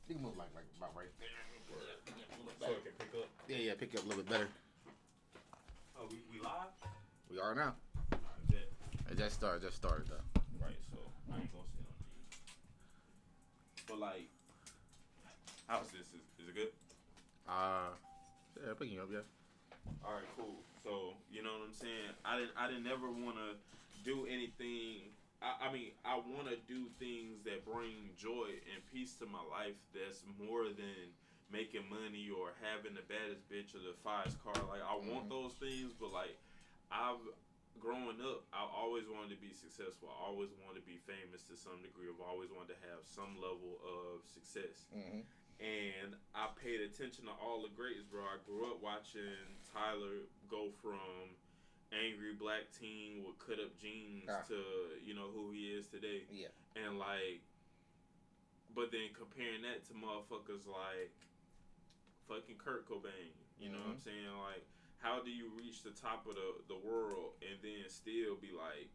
You can move like about right there. So it can pick up. Yeah, pick up a little bit better. Oh, we live? We are now. Alright, bet. It just started though. Right, so I ain't gonna sit on these. But like, how's this? Is it good? Yeah, picking you up, yeah. All right, cool. So you know what I'm saying. I didn't never want to do anything. I mean, I want to do things that bring joy and peace to my life. That's more than making money or having the baddest bitch or the finest car. Like I want those things, but like I've growing up, I always wanted to be successful. I always wanted to be famous to some degree. I've always wanted to have some level of success. Mm-hmm. And I paid attention to all the greats, bro. I grew up watching Tyler go from angry black teen with cut up jeans to, you know, who he is today. Yeah. And like, but then comparing that to motherfuckers like fucking Kurt Cobain. You know what I'm saying? Like, how do you reach the top of the world and then still be like,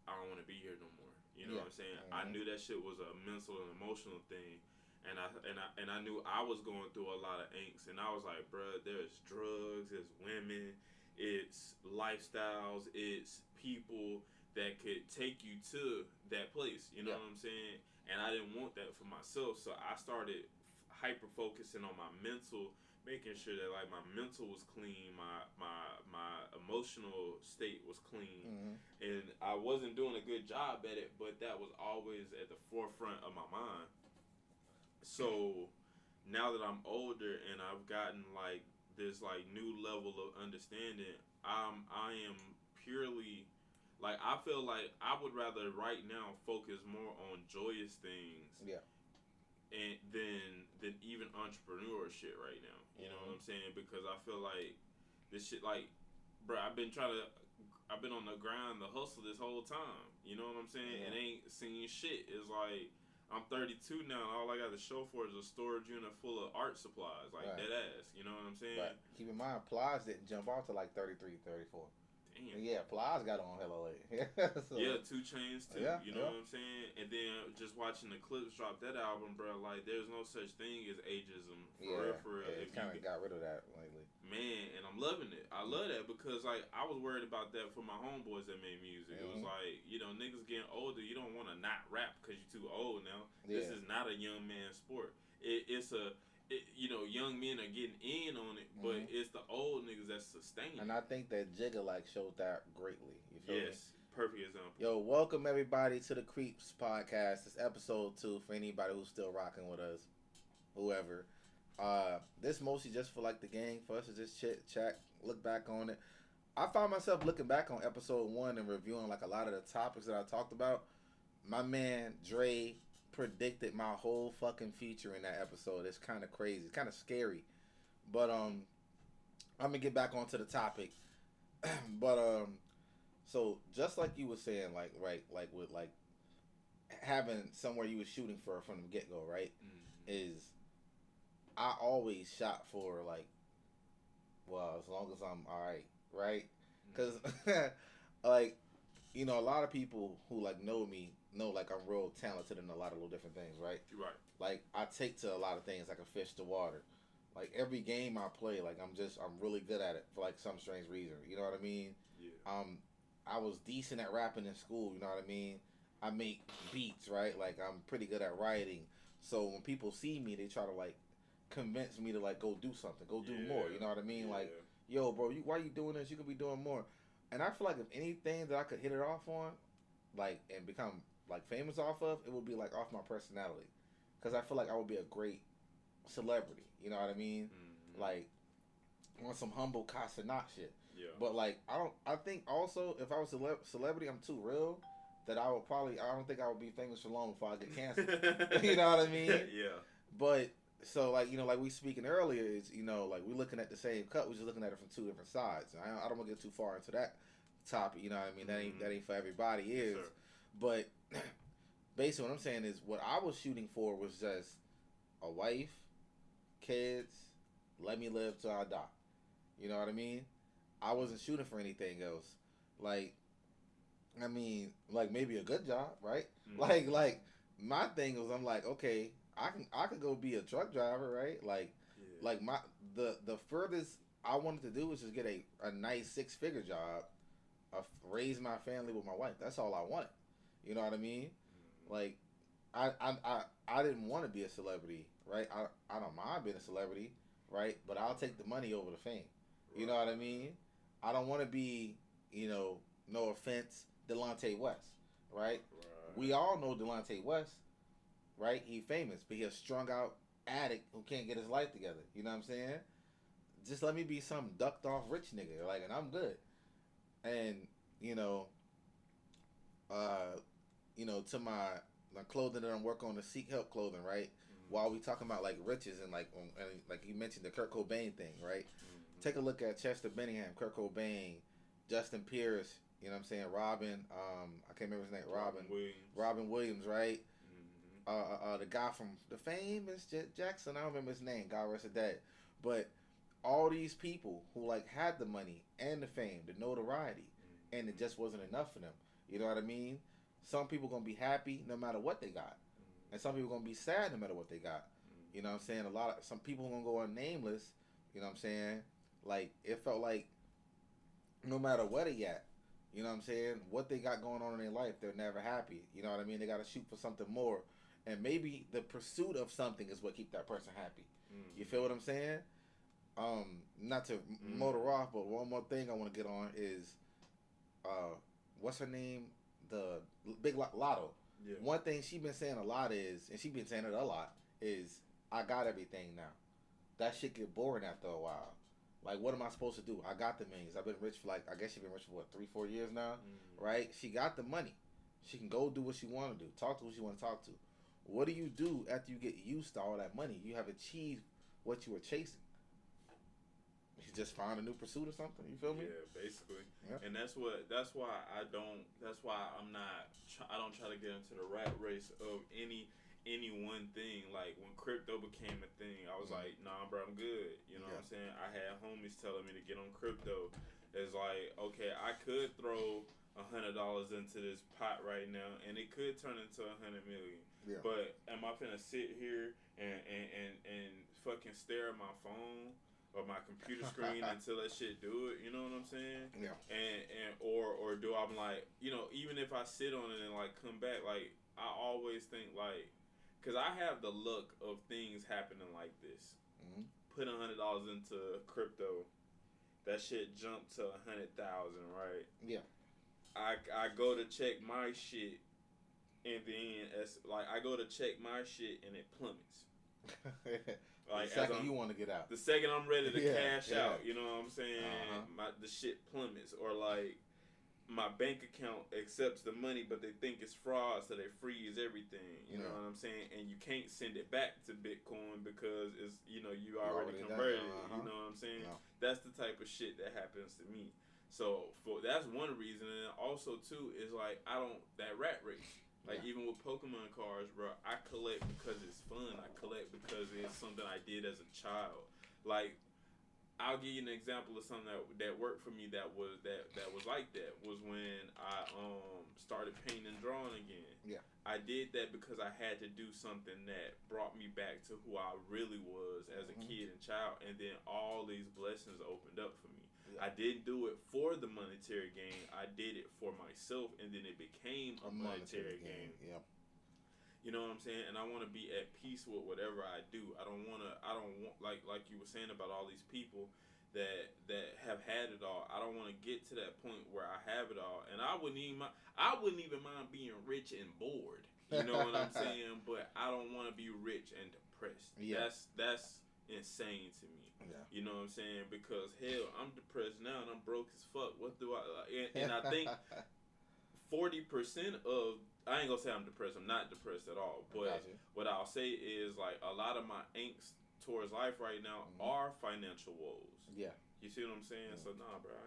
I don't want to be here no more? You know what I'm saying? I knew that shit was a mental and emotional thing. And I knew I was going through a lot of angst, and I was like, bruh, there's drugs, it's women, it's lifestyles, it's people that could take you to that place. You know what I'm saying? And I didn't want that for myself, so I started hyper focusing on my mental, making sure that like my mental was clean, my emotional state was clean, and I wasn't doing a good job at it, but that was always at the forefront of my mind. So now that I'm older and I've gotten like this like new level of understanding, I am purely like I feel like I would rather right now focus more on joyous things, and than even entrepreneur shit right now. You know what I'm saying? Because I feel like this shit like, bro, I've been on the grind, the hustle this whole time. You know what I'm saying? And ain't seen shit. It's like I'm 32 now, and all I got to show for is a storage unit full of art supplies, like dead ass. You know what I'm saying? But keep in mind, Plies didn't jump off to like 33, 34. Damn. Yeah, Plies got on hella late. So, yeah, 2 Chainz too. You know what I'm saying? And then just watching the Clips drop that album, bro. Like, there's no such thing as ageism. For real. It kind of got rid of that lately. Man, and I'm loving it. I love that because like I was worried about that for my homeboys that made music. It was like, you know, niggas getting older. You don't want to not rap because you're too old now. This is not a young man sport. You know, young men are getting in on it, but it's the old niggas that's sustaining. And I think that Jigga like showed that greatly. You feel me? Yes, perfect example. Yo, welcome everybody to the Kreeps podcast. It's episode 2 for anybody who's still rocking with us, whoever. This mostly just for like the gang, for us to just chit chat, look back on it. I found myself looking back on episode 1 and reviewing like a lot of the topics that I talked about. My man Dre predicted my whole fucking feature in that episode. It's kind of crazy. It's kind of scary. But I'm gonna get back onto the topic. But so just like you were saying, like like with like having somewhere you was shooting for from the get go, right? Is I always shot for like, well, as long as I'm alright, right? Because like, you know, a lot of people who like know me know like I'm real talented in a lot of little different things, right? Right. Like I take to a lot of things like a fish to water. Like every game I play, like I'm really good at it for like some strange reason. You know what I mean? Yeah. I was decent at rapping in school. You know what I mean? I make beats, right? Like I'm pretty good at writing. So when people see me, they try to like convince me to like go do something, go do more. You know what I mean? Like, yo, bro, why you doing this? You could be doing more. And I feel like if anything that I could hit it off on, like, and become like famous off of, it would be like off my personality, because I feel like I would be a great celebrity. You know what I mean? Like on some humble Casanat shit. Yeah. But like I think also if I was a celebrity, I'm too real that I don't think I would be famous for long before I get canceled. You know what I mean? Yeah. But so like, you know, like we speaking earlier is, you know, like we're looking at the same cut, we're just looking at it from 2 different sides. And I don't want to get too far into that topic. You know what I mean? That ain't for everybody is. Yes, but basically what I'm saying is what I was shooting for was just a wife, kids, let me live till I die. You know what I mean? I wasn't shooting for anything else. Like, I mean, like maybe a good job, right? Like my thing was, I'm like, okay, I could go be a truck driver, right? Yeah. My the furthest I wanted to do was just get a nice 6 figure job, raise my family with my wife. That's all I wanted. You know what I mean? Mm-hmm. Like I didn't want to be a celebrity, right? I don't mind being a celebrity, right? But I'll take the money over the fame. You know what I Right. mean? I don't want to be, you know, no offense, Delonte West, right? We Right. all know Delonte West, right? He famous, but he a strung out addict who can't get his life together. You know what I'm saying? Just let me be some ducked off rich nigga, like, and I'm good. And you know, uh, to my clothing that I'm working on, the Seek Help clothing, right? While we Mm-hmm. talking about like riches and like you mentioned the Kurt Cobain thing, right? Mm-hmm. Take a look at Chester Bennington, Kurt Cobain, Justin Pierce. You know what I'm saying? Robin. I can't remember his name. Robin Williams. Robin Williams, right? Mm-hmm. The guy from the famous Jackson. I don't remember his name. God rest his dead. But all these people who like had the money and the fame, the notoriety, and it Mm-hmm. just wasn't enough for them. You know what I mean? Some people gonna be happy no matter what they got, and some people gonna be sad no matter what they got. You know what I'm saying? Some people gonna go unnameless. You know what I'm saying? Like it felt like no matter where they at, you know what I'm saying? What they got going on in their life, they're never happy. You know what I mean? They got to shoot for something more, and maybe the pursuit of something is what keep that person happy. You feel what I'm saying? Not to motor Mm-hmm. off, but one more thing I want to get on is what's her name? The Big Lotto. Yeah. One thing she been saying a lot is, and she been saying it a lot, is I got everything now. That shit get boring after a while. Like, what am I supposed to do? I got the millions. I've been rich for like, I guess she been rich for what, 3, 4 years now, Mm-hmm. right? She got the money. She can go do what she want to do. Talk to who she want to talk to. What do you do after you get used to all that money? You have achieved what you were chasing. You just find a new pursuit or something. You feel me? Yeah, basically, Yeah. and that's why I don't. That's why I'm not. I don't try to get into the rat race of any one thing. Like when crypto became a thing, I was Mm. like, nah, bro, I'm good. You know Yeah. what I'm saying? I had homies telling me to get on crypto. It's like, okay, I could throw $100 into this pot right now, and it could turn into 100 million. Yeah. But am I finna sit here and fucking stare at my phone or my computer screen until that shit do it? You know what I'm saying? Yeah. And or do I'm like, even if I sit on it and like come back, like I always think like, cause I have the luck of things happening like this. Mm-hmm. Put $100 into crypto, that shit jumped to 100,000, right? Yeah. I go to check my shit, and then as like I go to check my shit and it plummets. The Like as second I'm you want to get out. the second I'm ready to Yeah. cash Yeah. out, you know what I'm Uh huh. saying? The shit plummets, or like my bank account accepts the money, but they think it's fraud, so they freeze everything. You know Yeah. what I'm saying? And you can't send it back to Bitcoin because it's you You already already done. converted it. Uh You huh. know what I'm saying? No. That's the type of shit that happens to me. So that's one reason, and also too is like I don't that rat race. Like Yeah. even with Pokemon cards, bro, I collect because it's fun. I collect because it's something I did as a child. Like I'll give you an example of something that worked for me that was like that was when I started painting and drawing again. Yeah. I did that because I had to do something that brought me back to who I really was as a Mm-hmm. kid and child, and then all these blessings opened up for me. Yeah. I didn't do it for the monetary gain. I did it for myself, and then it became A a monetary monetary gain. gain. Yeah. You know what I'm saying? And I want to be at peace with whatever I do. I don't want to. I don't want like you were saying about all these people that have had it all. I don't want to get to that point where I have it all. And I wouldn't even mind being rich and bored. You know what I'm saying? But I don't want to be rich and depressed. Yeah. That's insane to me. Yeah. You know what I'm saying? Because hell, I'm depressed now and I'm broke as fuck. What do I? And I think 40% of I ain't gonna say I'm depressed. I'm not depressed at all. I got But you. what I'll say is like a lot of my angst towards life right now Mm-hmm. are financial woes. Yeah. You see what I'm saying? Yeah. So nah, bro, I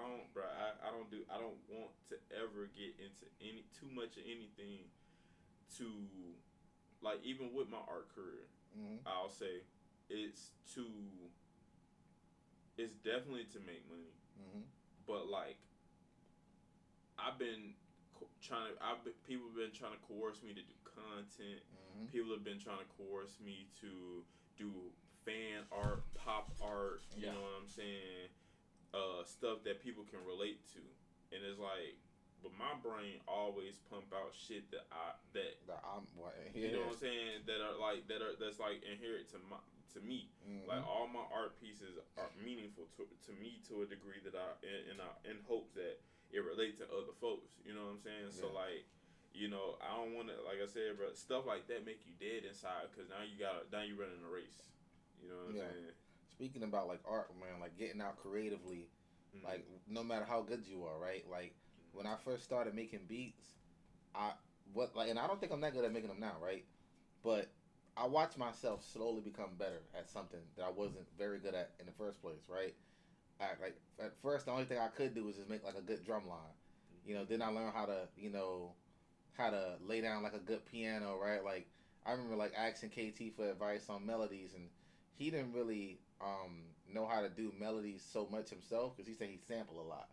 don't, bro, I don't want to ever get into too much of anything to, like, even with my art career, Mm-hmm. I'll say it's to, definitely to make money, Mm-hmm. but like I've been people have been trying to coerce me to do content. People have been trying to coerce me to do fan art, pop art. You know what I'm saying? Stuff that people can relate to, and it's like, but my brain always pump out shit you know what I'm saying, that's like inherent to me. Like all my art pieces are meaningful to me to a degree that in hopes that it relates to other folks. You know what I'm saying? So like, you know, I don't want to, like I said, bro, stuff like that make you dead inside because now you're running a race. You know what I'm saying? Speaking about like art, man, like getting out creatively, like no matter how good you are, right? Like when I first started making beats, and I don't think I'm that good at making them now, right? But I watched myself slowly become better at something that I wasn't very good at in the first place, right? At first, the only thing I could do was just make like a good drum line, you know. Then I learned how to lay down like a good piano, right? Like I remember like asking KT for advice on melodies, and he didn't really know how to do melodies so much himself because he said he sampled a lot.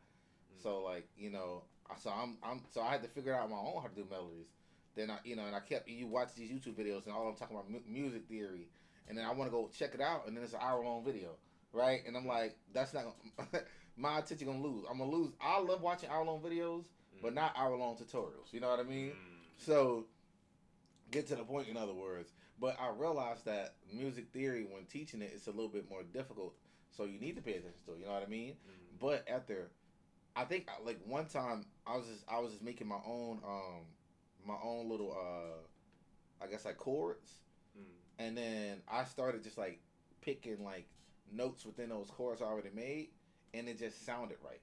So like, you know, so I had to figure out on my own how to do melodies. Then you watch these YouTube videos and all I'm talking about music theory, and then I want to go check it out, and then it's an hour-long video, right? And I'm like, that's not my attention gonna lose. I'm gonna lose. I love watching hour-long videos, but not hour-long tutorials. You know what I mean? So get to the point, in other words. But I realized that music theory, when teaching it, it's a little bit more difficult. So you need to pay attention to it. You know what I mean? But I think like one time I was just making my own little I guess like chords, and then I started just like picking like notes within those chords I already made, and it just sounded right.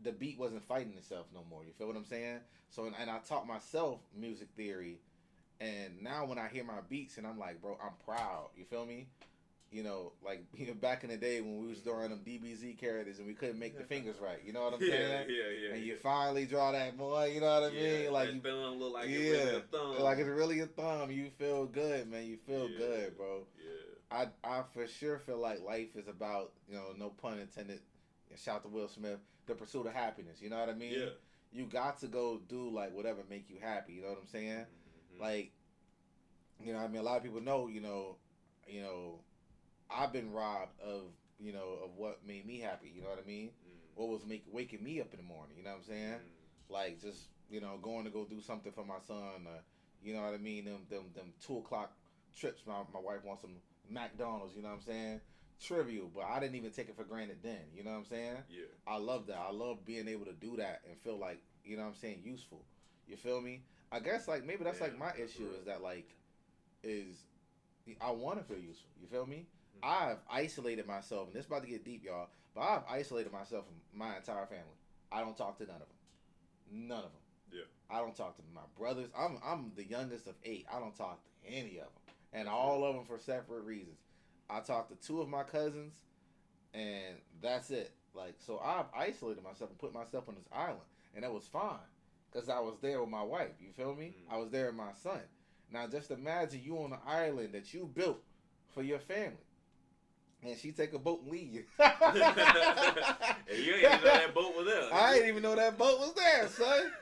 The beat wasn't fighting itself no more. You feel what I'm saying? So and I taught myself music theory. And now when I hear my beats and I'm like, bro, I'm proud. You feel me? You know, like back in the day when we was drawing them DBZ characters and we couldn't make the fingers right. You know what I'm saying? Yeah. And you finally draw that boy. You know what I mean? Like that thumb look like it's really a thumb. Like it's really a thumb. You feel good, man. You feel good, bro. Yeah. I for sure feel like life is about, you know, no pun intended. Shout out to Will Smith. The pursuit of happiness. You know what I mean? Yeah. You got to go do like whatever make you happy. You know what I'm saying? Like, you know, I mean, a lot of people know, you know, I've been robbed of, you know, of what made me happy. You know what I mean? What was waking me up in the morning. You know what I'm saying? Like just, you know, going to go do something for my son. You know what I mean? Them 2:00 trips. My wife wants some McDonald's. You know what I'm saying? Trivial, but I didn't even take it for granted then. You know what I'm saying? Yeah. I love that. I love being able to do that and feel like, you know what I'm saying, useful. You feel me? I guess like maybe that's like my issue is that like I want to feel useful. You feel me? I've isolated myself, and this is about to get deep, y'all. But I've isolated myself from my entire family. I don't talk to none of them. None of them. Yeah. I don't talk to my brothers. I'm the youngest of 8. I don't talk to any of them, and all of them for separate reasons. I talk to 2 of my cousins, and that's it. Like so, I've isolated myself and put myself on this island, and that was fine. Because I was there with my wife, you feel me? I was there with my son. Now just imagine you on an island that you built for your family. And she take a boat and leave you. And you ain't even know that boat was there. I didn't even know that boat was there, son.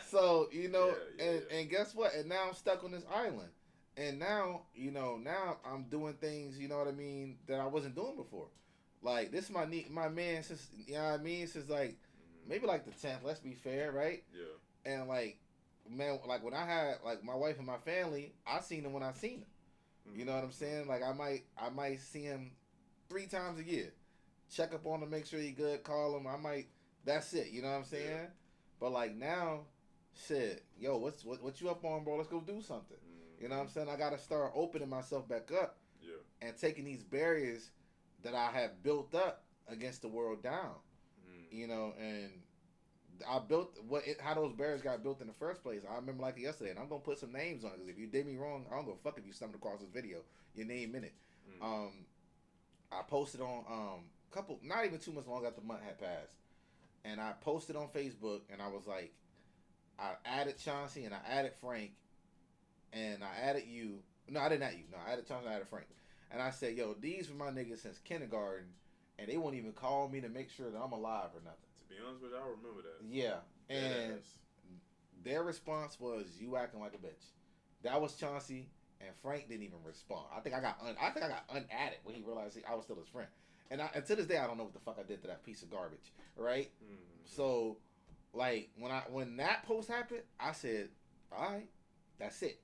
So, you know, and guess what? And now I'm stuck on this island. And now, you know, now I'm doing things, you know what I mean, that I wasn't doing before. Like, this is my man since, you know what I mean, since like, maybe like the 10th, let's be fair, right? Yeah. And like, man, like when I had like my wife and my family, I seen them when I seen them. You know what I'm saying? Like I might see him 3 times a year. Check up on him, make sure he good, call him. That's it. You know what I'm saying? Yeah. But like now, shit, yo, what you up on, bro? Let's go do something. You know what I'm saying? I gotta start opening myself back up. Yeah. And taking these barriers that I have built up against the world down. You know, and I built how those barriers got built in the first place. I remember like yesterday, and I'm gonna put some names on it because if you did me wrong, I don't go fuck if you stumbled across this video. Your name in it. I posted on not even 2 months long after the month had passed, and I posted on Facebook, and I was like, I added Chauncey and I added Frank, and I added you. No, I didn't add you. No, I added Chauncey and I added Frank, and I said, yo, these were my niggas since kindergarten, and they won't even call me to make sure that I'm alive or nothing. To be honest with you, I remember that. Yeah, and their response was you acting like a bitch. That was Chauncey, and Frank didn't even respond. I think I got unadded when he realized I was still his friend. And to this day, I don't know what the fuck I did to that piece of garbage, right? Mm-hmm. So, like when that post happened, I said, all right, that's it.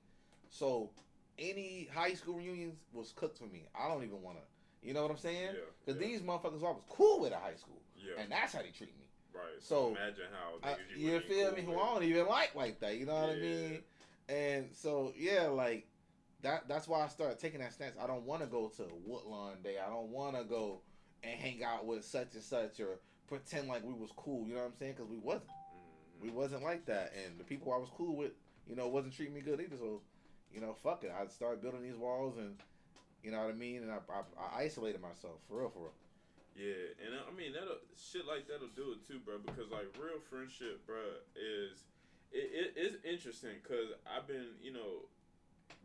So any high school reunions was cooked for me. I don't even want to, you know what I'm saying? Because these motherfuckers I was cool with at high school, and that's how they treat me. Right. So imagine how niggas you feel me? Who I don't even like that. You know what I mean? And so like that's why I started taking that stance. I don't want to go to Woodlawn Day. I don't want to go and hang out with such and such or pretend like we was cool. You know what I'm saying? Because we wasn't. Mm-hmm. We wasn't like that. And the people I was cool with, wasn't treating me good either. So, fuck it. I started building these walls, and you know what I mean. And I isolated myself for real. Yeah, and I mean shit like that'll do it too, bro. Because like real friendship, bro, is it's interesting. Cause I've been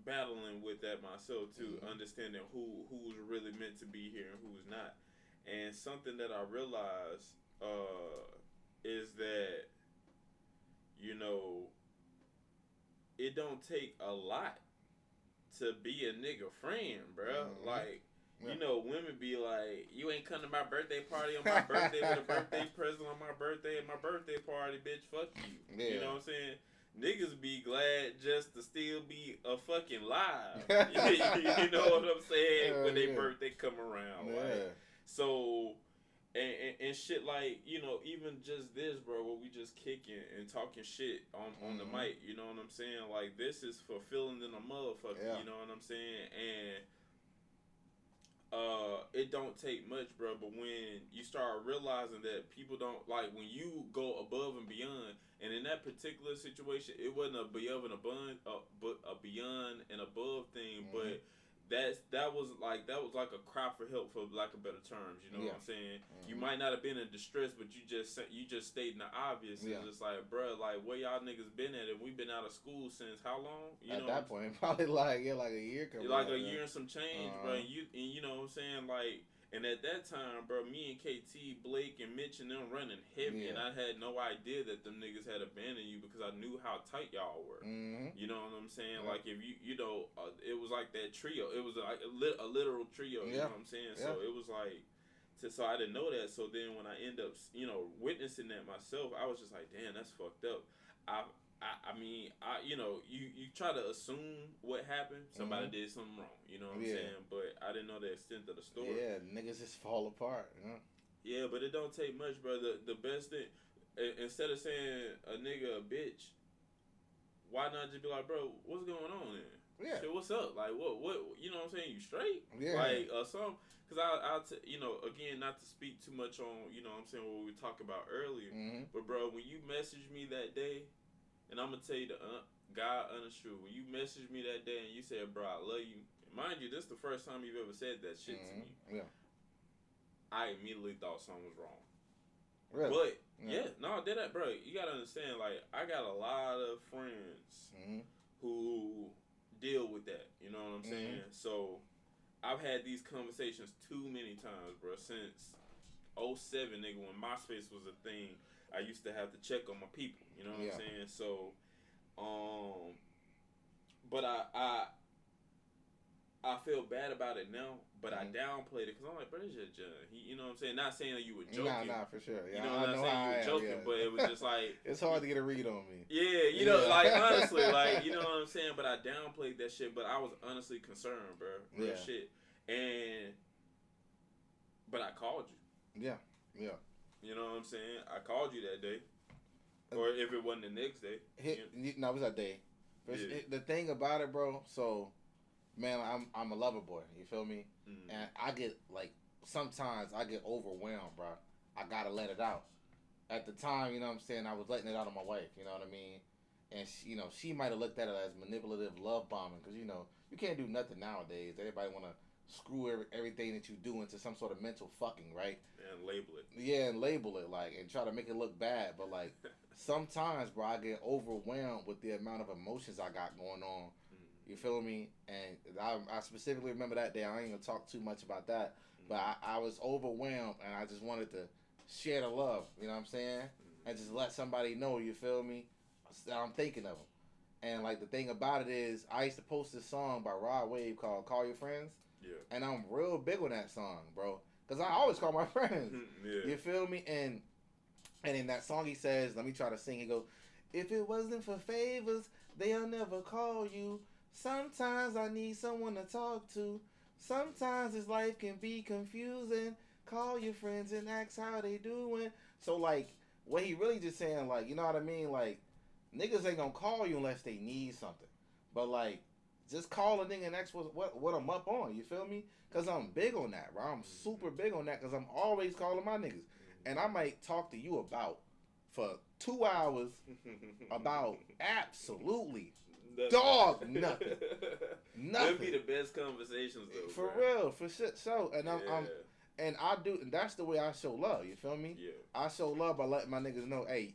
battling with that myself too, mm-hmm. understanding who's really meant to be here and who's not. And something that I realized is that it don't take a lot to be a nigga friend, bro. Mm-hmm. Like. Women be like, you ain't come to my birthday party on my birthday with a birthday present on my birthday and my birthday party, bitch, fuck you. Yeah. You know what I'm saying? Niggas be glad just to still be a fucking live. You know what I'm saying? When their birthday come around. Yeah. Like, so, and shit like, even just this, bro, where we just kicking and talking shit on the mic, you know what I'm saying? Like, this is fulfilling than a motherfucker, you know what I'm saying? And it don't take much, bro, but when you start realizing that people don't, like, when you go above and beyond, and in that particular situation, it wasn't a beyond and above, but a beyond and above thing, mm-hmm. but that was like a cry for help, for lack of better terms, you know what I'm saying? Mm-hmm. You might not have been in distress, but you just stated the obvious, and it's like, bro, like, where y'all niggas been at, and we've been out of school since how long? At that point, probably like a year. Like a year and some change, bro, and you know what I'm saying, like. And at that time, bro, me and KT, Blake, and Mitch and them running heavy, and I had no idea that them niggas had abandoned you because I knew how tight y'all were. Mm-hmm. You know what I'm saying? Yeah. Like, if it was like that trio. It was like a literal trio, you know what I'm saying? Yeah. So it was like, so I didn't know that. So then when I end up, witnessing that myself, I was just like, damn, that's fucked up. I mean, you try to assume what happened. Somebody mm-hmm. did something wrong. You know what I'm saying? But I didn't know the extent of the story. Yeah, niggas just fall apart. Yeah, but it don't take much, bro. The best thing, instead of saying a nigga a bitch, why not just be like, bro, what's going on then? Yeah. Shit, what's up? Like, what? You know what I'm saying? You straight? Yeah. Like, some. Because again, not to speak too much on, you know what I'm saying, what we talked about earlier. Mm-hmm. But, bro, when you messaged me that day, and I'm going to tell you the God honest truth. When you messaged me that day and you said, bro, I love you. Mind you, this is the first time you've ever said that shit to me. Yeah. I immediately thought something was wrong. Really? But, no, I did that, bro. You got to understand, like, I got a lot of friends who deal with that. You know what I'm saying? So, I've had these conversations too many times, bro, since 07, nigga, when MySpace was a thing. I used to have to check on my people, you know what I'm saying? So, but I feel bad about it now, but I downplayed it because I'm like, bro, it's just John. You know what I'm saying? Not saying that you were joking. Nah, for sure. Yeah, you know what I'm saying? You were joking, but it was just like it's hard to get a read on me. Yeah, you know, like honestly, like you know what I'm saying. But I downplayed that shit. But I was honestly concerned, bro. Real shit. But I called you. Yeah. You know what I'm saying? I called you that day. Or if it wasn't the next day. No, it was that day. The thing about it, bro, so, man, I'm a lover boy. You feel me? Mm-hmm. And I get, like, sometimes I get overwhelmed, bro. I gotta let it out. At the time, you know what I'm saying, I was letting it out on my wife, you know what I mean? And, she might have looked at it as manipulative love bombing because, you can't do nothing nowadays. Everybody want to screw everything that you do into some sort of mental fucking, right? And label it. Yeah, and label it, like, and try to make it look bad. But, like, sometimes, bro, I get overwhelmed with the amount of emotions I got going on. Mm-hmm. You feel me? And I specifically remember that day. I ain't going to talk too much about that. Mm-hmm. But I was overwhelmed, and I just wanted to share the love, you know what I'm saying? Mm-hmm. And just let somebody know, you feel me? So I'm thinking of them. And like the thing about it is, I used to post this song by Rod Wave called "Call Your Friends," Yeah. and I'm real big on that song, bro, because I always call my friends. Yeah. You feel me? And in that song he says, let me try to sing. He goes, "If it wasn't for favors, they'll never call you. Sometimes I need someone to talk to. Sometimes this life can be confusing. Call your friends and ask how they doing." So like, what he really just saying, like, you know what I mean? Like, niggas ain't gonna call you unless they need something. But like, just call a nigga and ask what I'm up on. You feel me? Cause I'm big on that, bro. I'm super big on that. Cause I'm always calling my niggas, and I might talk to you about for 2 hours about absolutely dog nothing. That'd be the best conversations though. For bro. real, for shit. So, and and I do, and that's the way I show love. You feel me? Yeah. I show love by letting my niggas know, hey,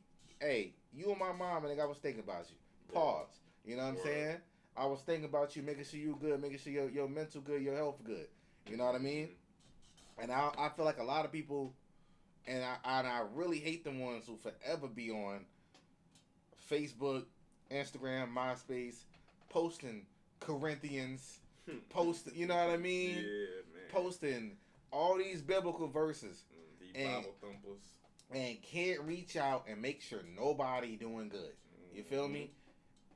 you and my mom, and I was thinking about you. Pause. You know what I'm saying? I was thinking about you, making sure you good, making sure your mental good, your health good. You know what I mean? And I feel like a lot of people, and I really hate the ones who forever be on Facebook, Instagram, MySpace, posting Corinthians, you know what I mean? Yeah, man. Posting all these biblical verses. The Bible thumpers. And can't reach out and make sure nobody doing good. You feel me?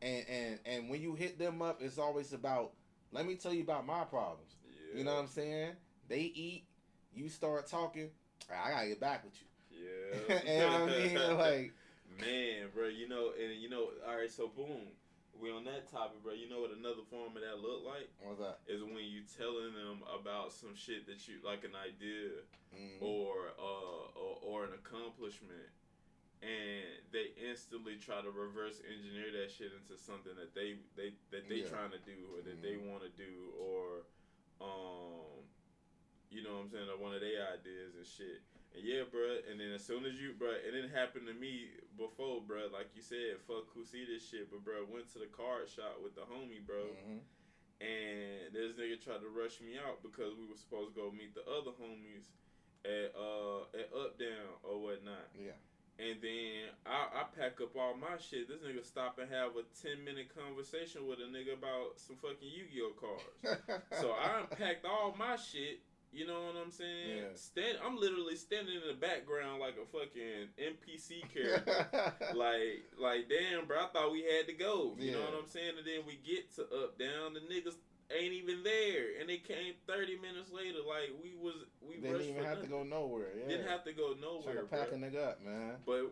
And when you hit them up, it's always about, let me tell you about my problems. Yeah. You know what I'm saying? They eat, you start talking, I gotta get back with you. Yeah. You know what I mean? Like, man, bro, all right, so boom. We on that topic, bro. You know what another form of that look like? What's that? Is when you telling them about some shit that you like, an idea or an accomplishment, and they instantly try to reverse engineer that shit into something that they trying to do or that they want to do, or you know what I'm saying, or one of their ideas and shit. And yeah, bro, and then as soon as you, bro, it didn't happen to me before, bro. Like you said, fuck who see this shit, but bro, went to the card shop with the homie, bro, and this nigga tried to rush me out because we were supposed to go meet the other homies at Up Down or whatnot. Yeah. And then I pack up all my shit. This nigga stop and have a 10-minute conversation with a nigga about some fucking Yu-Gi-Oh cards. So I unpacked all my shit. You know what I'm saying? Yeah. I'm literally standing in the background like a fucking NPC character. like damn, bro, I thought we had to go. You know what I'm saying? And then we get to Up Down, the niggas ain't even there, and they came 30 minutes later. Like we didn't even have to go nowhere. Yeah. Didn't have to go nowhere. Trying to pack a nigga up, man. But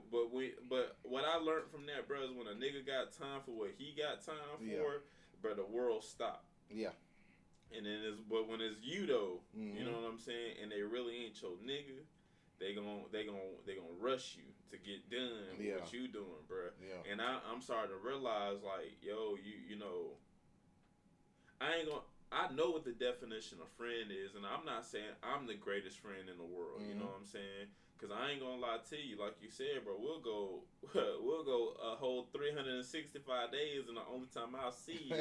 what I learned from that, bro, is when a nigga got time for what he got time for, bro, the world stopped. Yeah. And then but when it's you though, you know what I'm saying, and they really ain't your nigga, they gon' rush you to get done with what you doing, bro. Yeah. And I'm starting to realize, like, yo, you know, I know what the definition of friend is, and I'm not saying I'm the greatest friend in the world. You know what I'm saying? Cause I ain't gonna lie to you, like you said, bro. We'll go a whole 365 days, and the only time I'll see you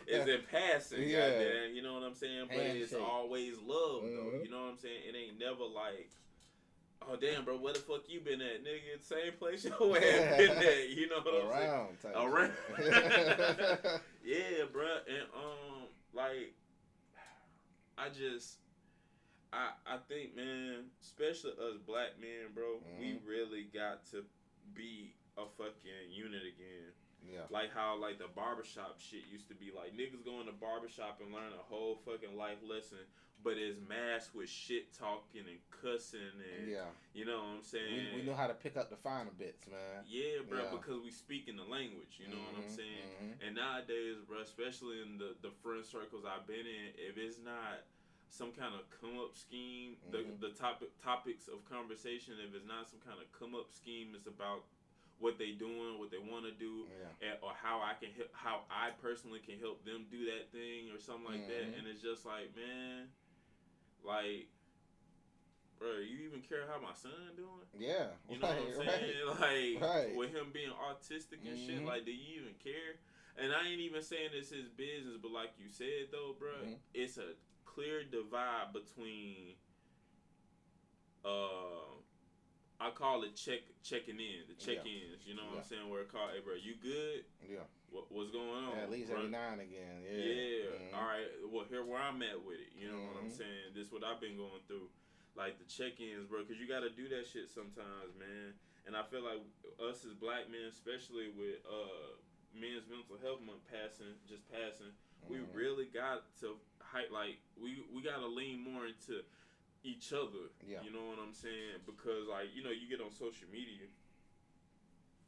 is in passing. Yeah, goddamn, you know what I'm saying. But it's always love, though. You know what I'm saying. It ain't never like, oh damn, bro, where the fuck you been at, nigga? Same place your ass been at. You know what I'm saying? Around. Yeah, bro, and like, I think, man, especially us black men, bro, we really got to be a fucking unit again. Yeah. Like how, like, the barbershop shit used to be. Like, niggas go in the barbershop and learn a whole fucking life lesson, but it's masked with shit talking and cussing and, you know what I'm saying? We know how to pick up the finer bits, man. Yeah, bro, because we speak in the language, you know what I'm saying? And nowadays, bro, especially in the friend circles I've been in, if it's not some kind of come up scheme, the topics of conversation, if it's not some kind of come up scheme, it's about what they doing, what they want to do, or how I personally can help them do that thing or something like that. And it's just like, man, like, bro, you even care how my son doing? Yeah, you know what I'm saying? Like, with him being autistic and shit, like, do you even care? And I ain't even saying it's his business, but like you said though, bro, it's a clear divide between I call it checking in, the check-ins. You know what I'm saying? Where it called, hey, bro, you good? Yeah. What's going on? Yeah, at least every now and again. Yeah. Yeah. All right. Well, here where I'm at with it. You know what I'm saying? This what I've been going through, like the check-ins, bro. Cause you got to do that shit sometimes, man. And I feel like us as black men, especially with Men's Mental Health Month passing, we really got to we got to lean more into each other. Yeah. You know what I'm saying? Because like you get on social media.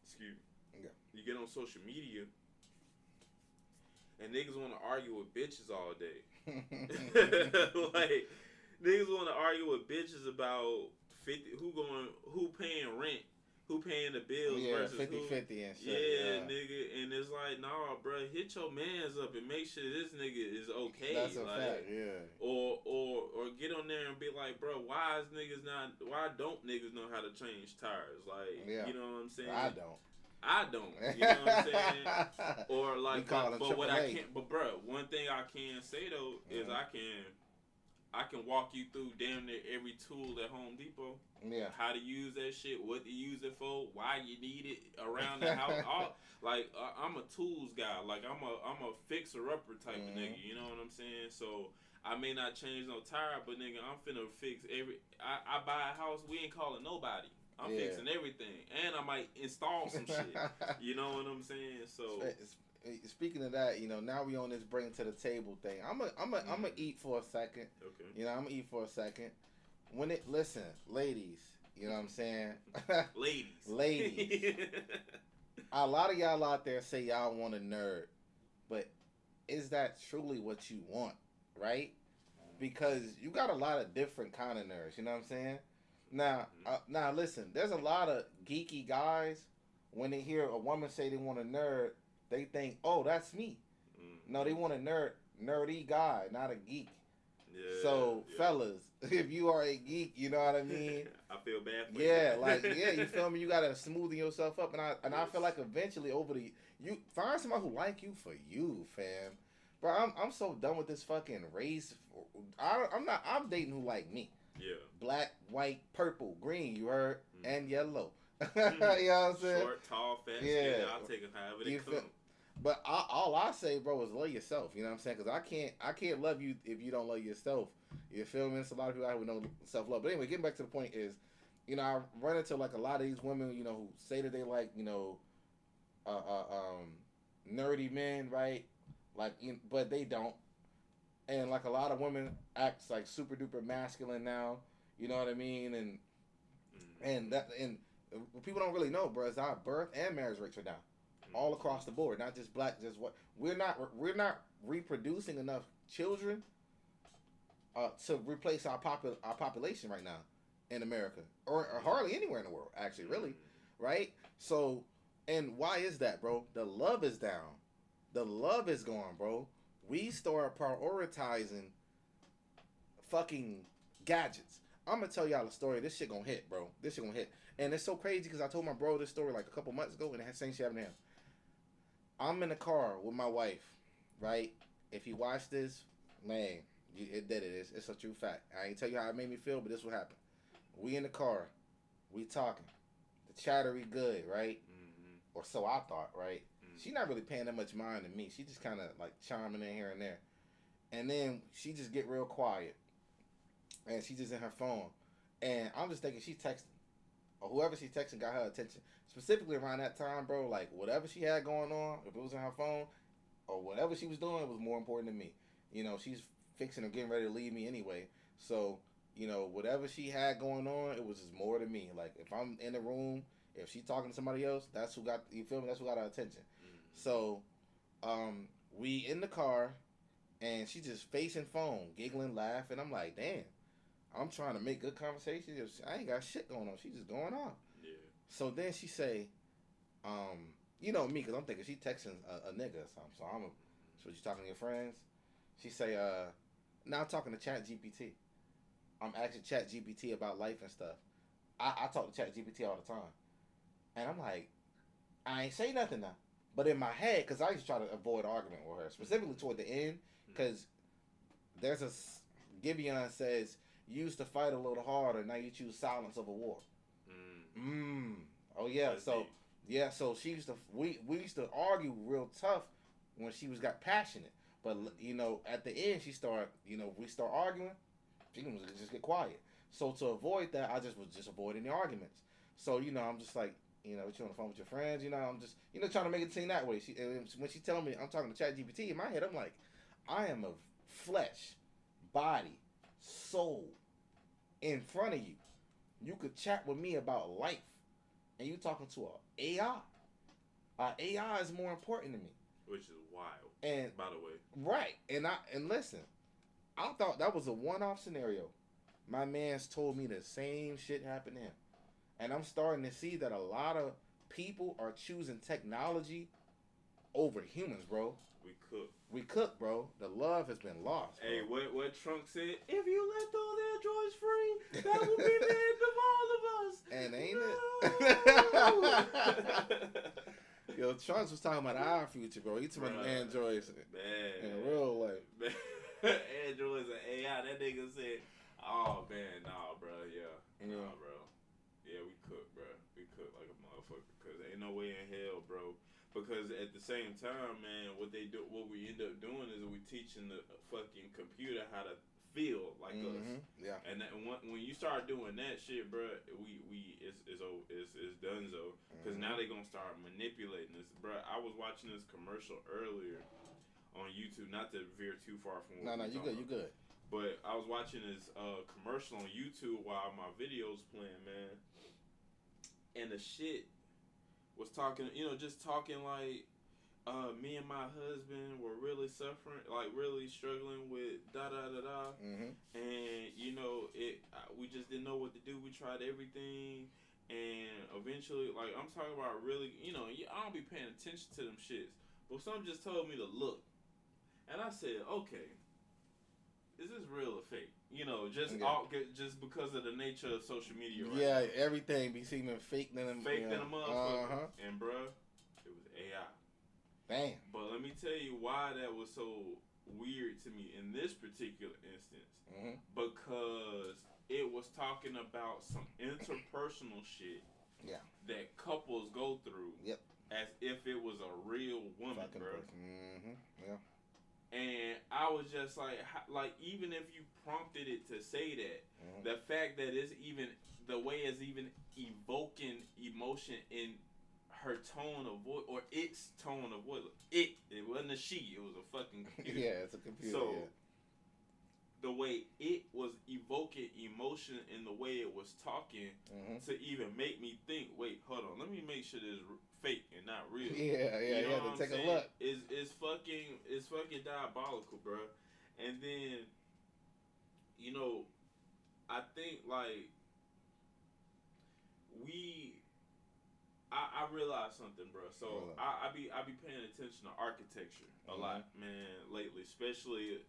Excuse me. Yeah. You get on social media. And niggas want to argue with bitches all day. Like, niggas want to argue with bitches about 50, who paying rent, who paying the bills versus 50-50 and shit. Yeah, nigga. And it's like, nah, bro, hit your mans up and make sure this nigga is okay. That's a like, fact, yeah. Or get on there and be like, bro, why don't niggas know how to change tires? Like, you know what I'm saying? I don't. You know what I'm saying? Or like, but what I can't. But bro, one thing I can say though is I can walk you through damn near every tool at Home Depot. Yeah. How to use that shit, what to use it for, why you need it around the house. I'm a tools guy. Like I'm a fixer upper type of nigga. You know what I'm saying? So I may not change no tire, but nigga, I'm finna fix every. I buy a house. We ain't calling nobody. I'm fixing everything, and I might install some shit. You know what I'm saying? So, speaking of that, now we on this bring to the table thing. I'm gonna eat for a second. Okay. I'm gonna eat for a second. Listen, ladies, you know what I'm saying? Ladies. A lot of y'all out there say y'all want a nerd, but is that truly what you want, right? Because you got a lot of different kind of nerds. You know what I'm saying? Now, listen. There's a lot of geeky guys. When they hear a woman say they want a nerd, they think, "Oh, that's me." No, they want a nerdy guy, not a geek. Yeah. So, fellas, if you are a geek, you know what I mean. I feel bad for you. You feel me? You gotta smoothen yourself up, and I feel like eventually you find somebody who like you for you, fam. Bro, I'm so done with this fucking race. I'm dating who like me. Yeah. Black, white, purple, green, you heard? And yellow. You know what I'm saying? Short, tall, fat, skinny, I'll take it however they come. But all I say, bro, is love yourself. You know what I'm saying? Because I can't love you if you don't love yourself. You feel me? There's a lot of people out here with no self-love. But anyway, getting back to the point is, I run into like a lot of these women, who say that they like, nerdy men, right? Like, but they don't. And like a lot of women acts like super duper masculine now, you know what I mean? And what people don't really know, bro, is our birth and marriage rates are down, all across the board, not just black, just what we're not reproducing enough children to replace our population right now in America or hardly anywhere in the world, actually, really, right? So, and why is that, bro? The love is down, the love is gone, bro. We start prioritizing fucking gadgets. I'm gonna tell y'all a story. This shit gonna hit, bro. This shit gonna hit. And it's so crazy because I told my bro this story like a couple months ago, and the same shit happened to him. I'm in the car with my wife, right? If you watch this, man, it's a true fact. I ain't tell you how it made me feel, but this will happen. We in the car, we talking. The chattery good, right? Or so I thought, right? She not really paying that much mind to me. She just kind of like chiming in here and there. And then she just get real quiet. And she just in her phone. And I'm just thinking she's texting. Or whoever she's texting got her attention. Specifically around that time, bro, like whatever she had going on, if it was in her phone, or whatever she was doing, it was more important to me. She's fixing or getting ready to leave me anyway. So, whatever she had going on, it was just more to me. Like if I'm in the room, if she's talking to somebody else, that's who got, you feel me? That's who got her attention. So, we in the car, and she just facing phone, giggling, laughing. I'm like, damn, I'm trying to make good conversation. I ain't got shit going on. She just going on. Yeah. So then she say, me, because I'm thinking she texting a nigga or something. So you talking to your friends? She say, now I'm talking to Chat GPT. I'm asking Chat GPT about life and stuff. I talk to Chat GPT all the time. And I'm like, I ain't say nothing now. But in my head, because I used to try to avoid argument with her, specifically toward the end, because there's Gibeon says, you used to fight a little harder, now you choose silence over war. Oh yeah. That's So deep. yeah. So she used to. We used to argue real tough when she was got passionate. But you know, at the end, she started. You know, we start arguing. She can just get quiet. So to avoid that, I just was just avoiding the arguments. So you know, I'm just like, you know, you on the phone with your friends. You know, I'm just, you know, trying to make it seem that way. When she telling me I'm talking to ChatGPT in my head, I'm like, I am of flesh, body, soul in front of you. You could chat with me about life, and you talking to a AI. AI is more important to me. Which is wild. And by the way, right, and listen, I thought that was a one-off scenario. My man's told me the same shit happened to him, and I'm starting to see that a lot of people are choosing technology over humans, bro. we cook. We cook, bro. The love has been lost, bro. Hey, what Trunk said? If you let those androids free, that will be the end of all of us. And ain't No. it? Yo, Trunks was talking about our future, bro. He talking about Bruh. androids Man. in real life. Man. Androids and AI. That nigga said, "Oh man, nah, bro. Yeah, nah, bro. Yeah, we cook, bro. We cook like a motherfucker. Cause ain't no way in hell, bro. Because at the same time, man, what we end up doing is we teaching the fucking computer how to feel like us. Yeah. And that, when you start doing that shit, bro, it's donezo. Because now they gonna start manipulating this, bro. I was watching this commercial earlier on YouTube. Not to veer too far from what No, you good, you good. But I was watching this commercial on YouTube while my video's playing, man. And the shit was talking, you know, just talking like me and my husband were really suffering, like really struggling with da da da da, and you know we just didn't know what to do. We tried everything, and eventually, like I'm talking about, really, you know, I don't be paying attention to them shits, but something just told me to look, and I said, okay, is this real or fake? You know, just because of the nature of social media. Right yeah, now. Everything be seeming fake than a motherfucker. And bruh, it was AI. Damn. But let me tell you why that was so weird to me in this particular instance. Because it was talking about some interpersonal shit. Yeah. That couples go through. Yep. As if it was a real woman, bro. Yeah. And I was just like even if you prompted it to say that, the fact that it's even the way it's even evoking emotion in her tone of voice or its tone of voice. It wasn't a she. It was a fucking computer. Yeah, it's a computer. So the way it was evoking emotion in the way it was talking to even make me think. Wait, hold on. Let me make sure this is fake and not real. Yeah. You know You had to take a look. It's fucking diabolical, bro. And then, you know, I think like I realized something, bro. So I be paying attention to architecture a lot, man, lately, especially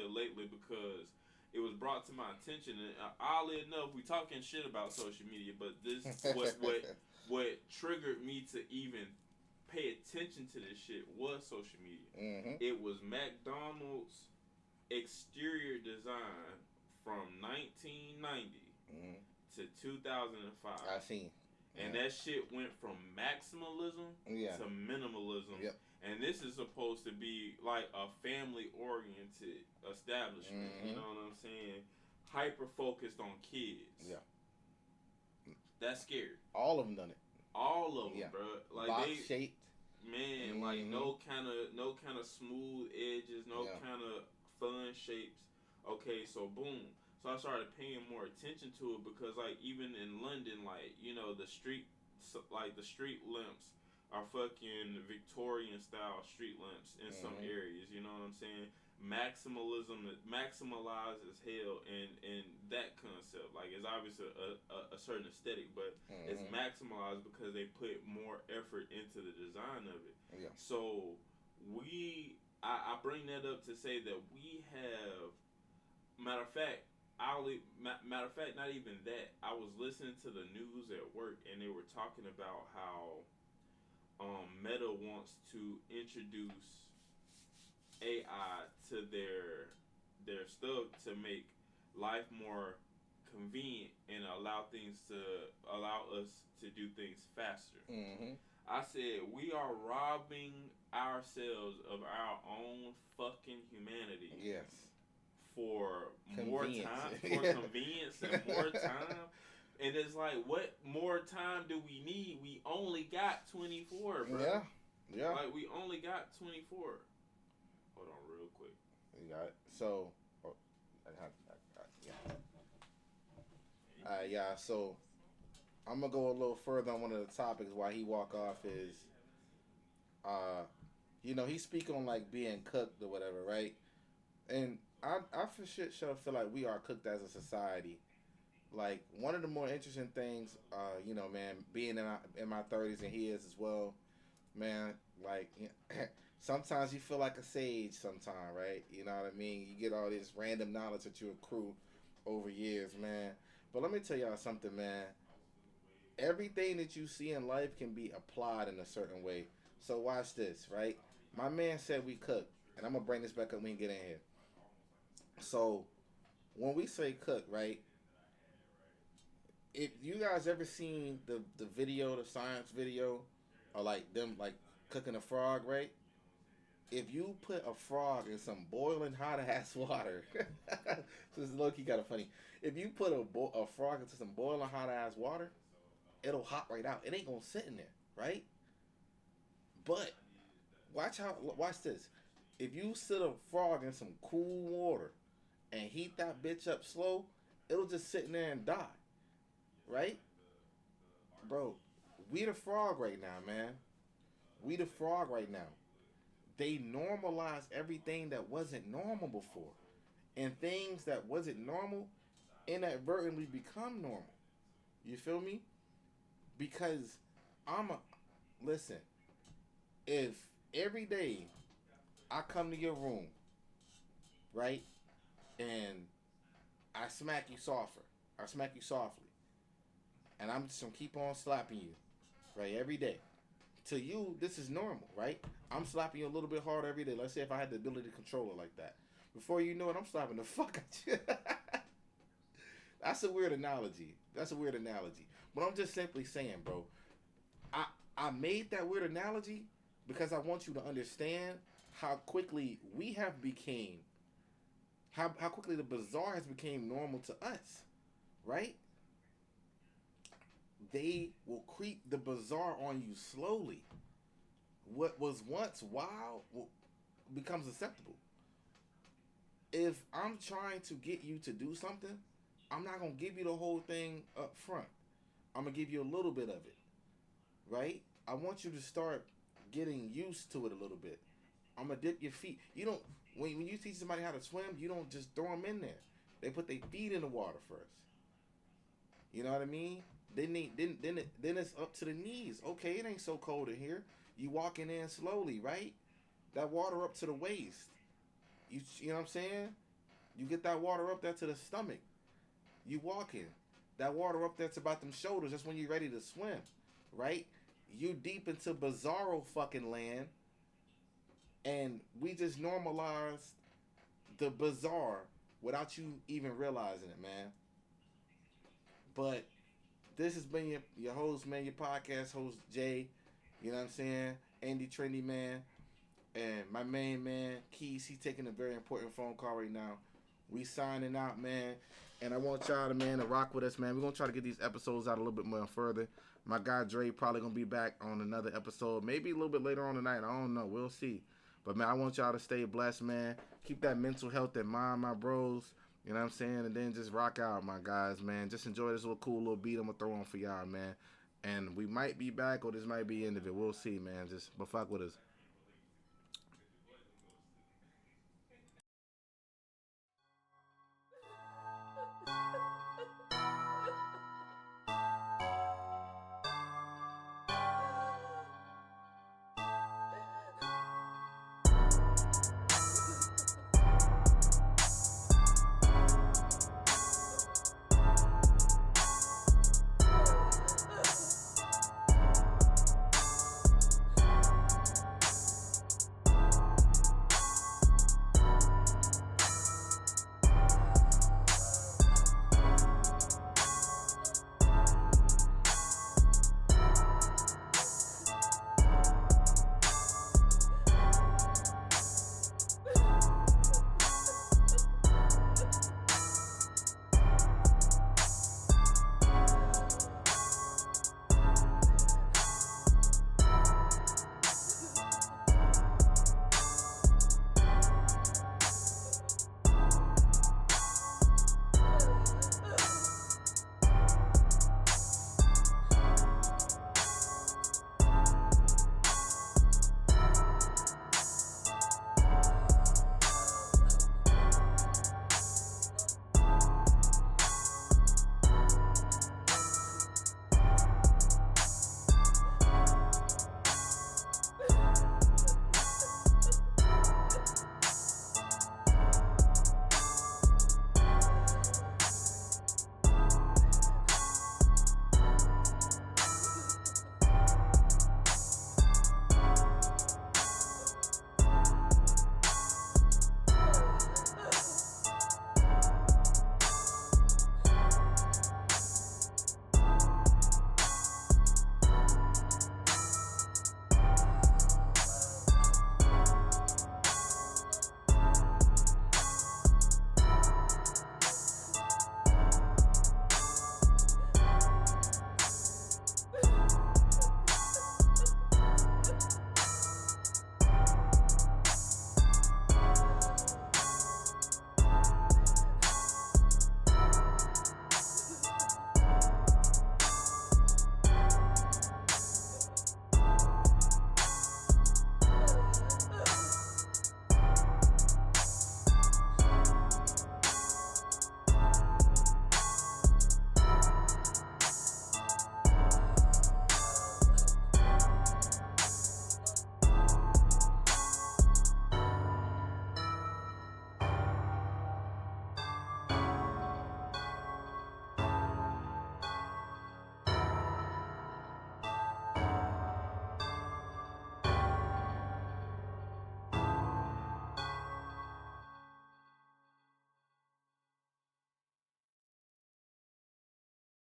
lately because it was brought to my attention. And oddly enough, we talking shit about social media, but this what triggered me to even pay attention to this shit was social media. It was McDonald's exterior design from 1990 to 2005. I seen. And that shit went from maximalism to minimalism. Yep. And this is supposed to be like a family-oriented establishment. You know what I'm saying? Hyper-focused on kids. Yeah. That's scary. All of them done it. All of them, bro. Like box shaped. Man, like no kind of smooth edges, no kind of fun shapes. Okay, so boom. So I started paying more attention to it because, like, even in London, like, you know, the street lamps are fucking Victorian style street lamps in some areas. You know what I'm saying? Maximalized as hell, and that concept, like, it's obviously a certain aesthetic, but it's maximalized because they put more effort into the design of it. Yeah. So I bring that up to say that we have, matter of fact, not even that. I was listening to the news at work, and they were talking about how Meta wants to introduce AI to their stuff to make life more convenient and allow us to do things faster. Mm-hmm. I said we are robbing ourselves of our own fucking humanity. Yes. For more Convenience. time, for convenience and more time. And it's like, what more time do we need? We only got 24, bro. Yeah. Yeah. Like, we only got 24. Hold on real quick. You got it. So, yeah. So, I'm going to go a little further on one of the topics while he walk off is, he's speaking on, like, being cooked or whatever, right? And I for shit sure feel like we are cooked as a society. Like, one of the more interesting things, man, being in my 30s and he is as well, man, like, sometimes you feel like a sage sometime, right? You know what I mean? You get all this random knowledge that you accrue over years, man. But let me tell y'all something, man. Everything that you see in life can be applied in a certain way. So watch this, right? My man said we cook, and I'm going to bring this back up when we get in here. So, when we say cook, right? If you guys ever seen the video, the science video, or like them like cooking a frog, right? If you put a frog in some boiling hot ass water, this is low key kind of funny. If you put a frog into some boiling hot ass water, it'll hop right out. It ain't gonna sit in there, right? But watch this. If you sit a frog in some cool water and heat that bitch up slow, it'll just sit in there and die. Right? Bro, we the frog right now, man. We the frog right now. They normalize everything that wasn't normal before. And things that wasn't normal inadvertently become normal. You feel me? Because listen, if every day I come to your room, right, and I smack you softly, and I'm just gonna keep on slapping you, right, every day. To you, this is normal, right? I'm slapping you a little bit harder every day. Let's say if I had the ability to control it like that. Before you know it, I'm slapping the fuck out you. That's a weird analogy. But I'm just simply saying, bro, I made that weird analogy because I want you to understand how quickly we have became, how quickly the bizarre has become normal to us, right? They will creep the bizarre on you slowly. What was once wild becomes acceptable. If I'm trying to get you to do something, I'm not going to give you the whole thing up front. I'm going to give you a little bit of it, right? I want you to start getting used to it a little bit. I'm going to dip your feet. You don't, when you teach somebody how to swim, you don't just throw them in there. They put their feet in the water first. You know what I mean? Then it's up to the knees. Okay, it ain't so cold in here. You walking in slowly, right? That water up to the waist. You know what I'm saying? You get that water up there to the stomach. You walking. That water up there to about them shoulders. That's when you're ready to swim, right? You deep into bizarro fucking land, and we just normalized the bizarre without you even realizing it, man. But this has been your host, man, your podcast host, Jay. You know what I'm saying? Andy Trendy, man. And my main man, Keys, he's taking a very important phone call right now. We signing out, man. And I want y'all to rock with us, man. We're going to try to get these episodes out a little bit more further. My guy Dre probably going to be back on another episode. Maybe a little bit later on tonight. I don't know. We'll see. But, man, I want y'all to stay blessed, man. Keep that mental health in mind, my bros. You know what I'm saying? And then just rock out, my guys, man. Just enjoy this little cool little beat I'm going to throw on for y'all, man. And we might be back or this might be the end of it. We'll see, man. But fuck with us.